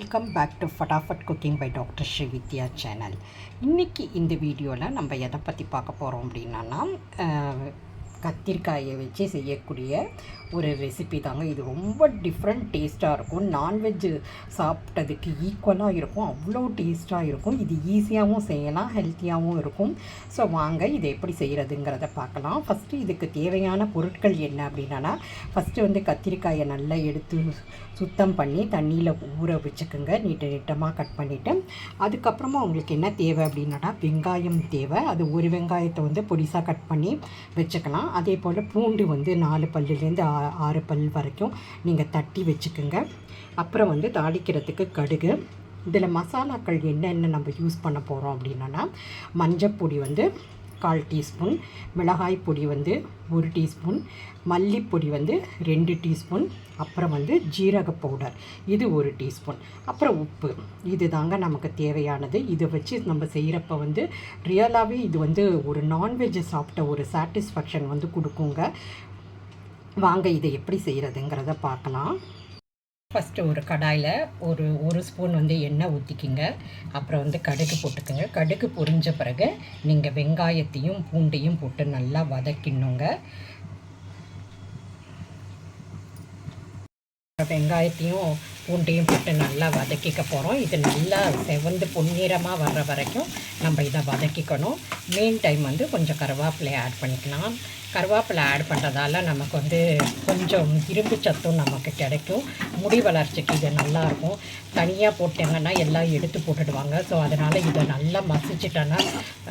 Welcome back to Fatafat cooking by doctor Srividya channel. இன்றைக்கி இந்த வீடியோவில் நம்ம எதை பற்றி பார்க்க போகிறோம் அப்படின்னா கத்திரிக்காயை வச்சு செய்யக்கூடிய ஒரு ரெசிபி தாங்க. இது ரொம்ப டிஃப்ரெண்ட் டேஸ்ட்டாக இருக்கும். நான்வெஜ்ஜு சாப்பிட்டதுக்கு ஈக்குவலாக இருக்கும், அவ்வளோ டேஸ்ட்டாக இருக்கும். இது ஈஸியாகவும் செய்யலாம், ஹெல்த்தியாகவும் இருக்கும். ஸோ வாங்க இதை எப்படி செய்கிறதுங்கிறத பார்க்கலாம். ஃபஸ்ட்டு இதுக்கு தேவையான பொருட்கள் என்ன அப்படின்னா, ஃபஸ்ட்டு கத்திரிக்காயை நல்லா எடுத்து சுத்தம் பண்ணி தண்ணியில் ஊற வச்சுக்கோங்க. நீட்டமாக கட் பண்ணிவிட்டு அதுக்கப்புறமா உங்களுக்கு என்ன தேவை அப்படின்னா, வெங்காயம் தேவை. அது ஒரு வெங்காயத்தை பொடிசாக கட் பண்ணி வச்சுக்கலாம். அதே போல் பூண்டு 4 பல்லுலேருந்து 6 பல் வரைக்கும் நீங்கள் தட்டி வச்சுக்கோங்க. அப்புறம் தாளிக்கிறதுக்கு கடுகு. இதில் மசாலாக்கள் என்னென்ன நம்ம யூஸ் பண்ண போகிறோம் அப்படின்னா, மஞ்சப்பொடி 1/4 டீஸ்பூன், மிளகாய் பொடி 1 டீஸ்பூன், மல்லிப்பொடி 2 டீஸ்பூன், அப்புறம் ஜீரக பவுடர் இது 1 டீஸ்பூன், அப்புறம் உப்பு. இது தாங்க நமக்கு தேவையானது. இதை வச்சு நம்ம செய்கிறப்ப ரியலாகவே இது ஒரு நான்வெஜ் சாப்பிட்ட ஒரு சாட்டிஸ்ஃபேக்ஷன் கொடுக்குங்க. வாங்க இதை எப்படி செய்கிறதுங்கிறத பார்க்கலாம். ஃபஸ்ட்டு ஒரு கடாயில் ஒரு ஸ்பூன் எண்ணெய் ஊற்றிக்கிங்க. அப்புறம் கடுகு போட்டுக்கோங்க. கடுகு பொரிஞ்ச பிறகு நீங்கள் வெங்காயத்தையும் பூண்டையும் போட்டு நல்லா வதக்கிடணுங்க. வெங்காயத்தையும் பூண்டையும் போட்டு நல்லா வதக்கிக்க போகிறோம். இது நல்லா செவந்து பொன்னிறமாக வர்ற வரைக்கும் நம்ம இதை வதக்கிக்கணும். மெயின் டைம் கொஞ்சம் கருவேப்பிலை ஆட் பண்ணிக்கலாம். கருவேப்பிலை ஆட் பண்ணுறதால நமக்கு கொஞ்சம் இரும்பு சத்தும் நமக்கு கிடைக்கும். முடி வளர்ச்சிக்கு இது நல்லாயிருக்கும். தனியாக போட்டாங்கன்னா எல்லாம் எடுத்து போட்டுடுவாங்க. ஸோ அதனால் இதை நல்லா மசிச்சிட்டோன்னா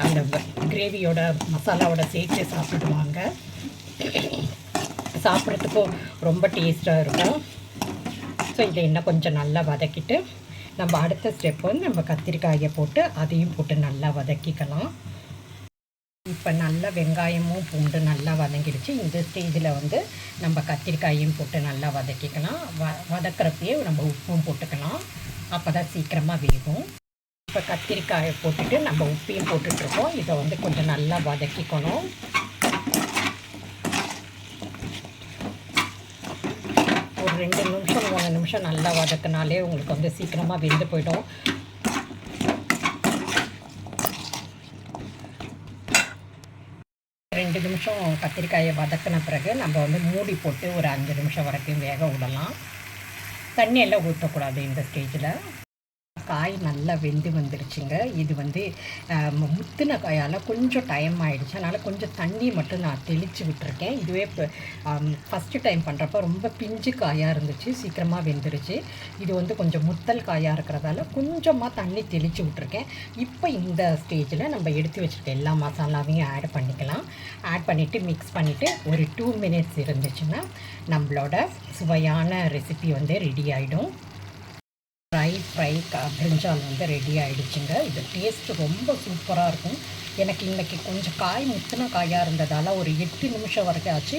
அந்த கிரேவியோட மசாலாவோட சேர்த்து சாப்பிடுவாங்க. சாப்பிட்றதுக்கும் ரொம்ப டேஸ்ட்டாக இருக்கும். ஸோ இதை இன்னும் கொஞ்சம் நல்லா வதக்கிட்டு நம்ம அடுத்த ஸ்டெப் நம்ம கத்திரிக்காயை போட்டு அதையும் போட்டு நல்லா வதக்கிக்கலாம். இப்போ நல்லா வெங்காயமும் பூண்டு நல்லா வதங்கிடுச்சு. இந்த ஸ்டேஜில் நம்ம கத்திரிக்காயும் போட்டு நல்லா வதக்கிக்கலாம். வதக்கிறப்பயே நம்ம உப்பும் போட்டுக்கலாம். அப்போ தான் சீக்கிரமாக வேகும். இப்போ கத்திரிக்காயை போட்டுட்டு நம்ம உப்பையும் போட்டுட்ருக்கோம். இதை கொஞ்சம் நல்லா வதக்கிக்கணும். ஒரு 2 நிமிஷம் 3 நிமிஷம் நல்லா வதக்கினாலே உங்களுக்கு சீக்கிரமாக வெந்து போய்டும். ரெண்டு நிமிஷம் கத்திரிக்காயை வதக்கின பிறகு நம்ம மூடி போட்டு ஒரு 5 நிமிஷம் வரைக்கும் வேக விடலாம். தண்ணியெல்லாம் ஊற்றக்கூடாது இந்த ஸ்டேஜில். காய் நல்லா வெந்து வந்துடுச்சுங்க. இது முத்தின காயால் கொஞ்சம் டைம் ஆகிடுச்சு. அதனால் கொஞ்சம் தண்ணி மட்டும் நான் தெளித்து விட்டுருக்கேன். இதுவே இப்போ ஃபஸ்ட்டு டைம் பண்ணுறப்ப ரொம்ப பிஞ்சு காயாக இருந்துச்சு, சீக்கிரமாக வெந்துருச்சு. இது கொஞ்சம் முத்தல் காயாக இருக்கிறதால கொஞ்சமாக தண்ணி தெளித்து விட்டுருக்கேன். இப்போ இந்த ஸ்டேஜில் நம்ம எடுத்து வச்சுருக்க எல்லா மசாலாவையும் ஆட் பண்ணிக்கலாம். ஆட் பண்ணிவிட்டு மிக்ஸ் பண்ணிவிட்டு ஒரு 2 மினிட்ஸ் இருந்துச்சுன்னா நம்மளோட சுவையான ரெசிபி ரெடி ஆகிடும். ஃப்ரை பிரிஞ்சால் ரெடி ஆகிடுச்சுங்க. இது டேஸ்ட்டு ரொம்ப சூப்பராக இருக்கும். எனக்கு இன்றைக்கி கொஞ்சம் காய் முத்தின காயாக இருந்ததால் ஒரு 8 நிமிஷம் வரைக்கும் ஆச்சு.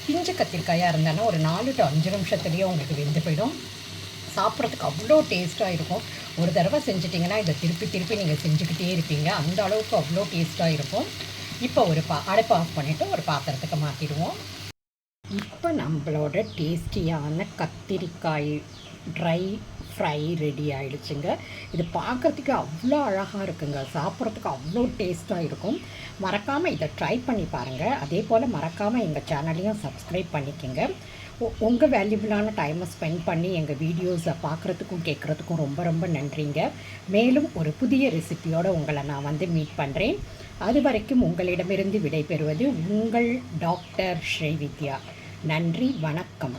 பிஞ்சு கத்திரிக்காயாக இருந்தாலும் ஒரு 4 to 5 நிமிஷத்துலேயே உங்களுக்கு வெந்து போயிடும். சாப்பிட்றதுக்கு அவ்வளோ டேஸ்ட்டாக இருக்கும். ஒரு தடவை செஞ்சிட்டிங்கன்னா இதை திருப்பி நீங்கள் செஞ்சுக்கிட்டே இருப்பீங்க. அந்த அளவுக்கு அவ்வளோ டேஸ்ட்டாக இருக்கும். இப்போ ஒரு அடுப்பு ஆஃப் பண்ணிவிட்டு ஒரு பாத்திரத்துக்கு மாற்றிடுவோம். இப்போ நம்மளோட டேஸ்டியான கத்திரிக்காய் ட்ரை ஃப்ரை ரெடி ஆகிடுச்சுங்க. இது பார்க்குறதுக்கு அவ்வளோ அழகாக இருக்குங்க. சாப்பிட்றதுக்கு அவ்வளோ டேஸ்ட்டாக இருக்கும். மறக்காமல் இதை ட்ரை பண்ணி பாருங்கள். அதே போல் மறக்காமல் எங்கள் சேனலையும் சப்ஸ்கிரைப் பண்ணிக்கோங்க. உங்கள் வேல்யூபிளான டைமை ஸ்பெண்ட் பண்ணி எங்கள் வீடியோஸை பார்க்குறதுக்கும் கேட்குறதுக்கும் ரொம்ப ரொம்ப நன்றிங்க. மேலும் ஒரு புதிய ரெசிபியோடு உங்களை நான் மீட் பண்ணுறேன். அது வரைக்கும் உங்களிடமிருந்து விடைபெறுவது உங்கள் டாக்டர் ஸ்ரீவித்யா. நன்றி, வணக்கம்.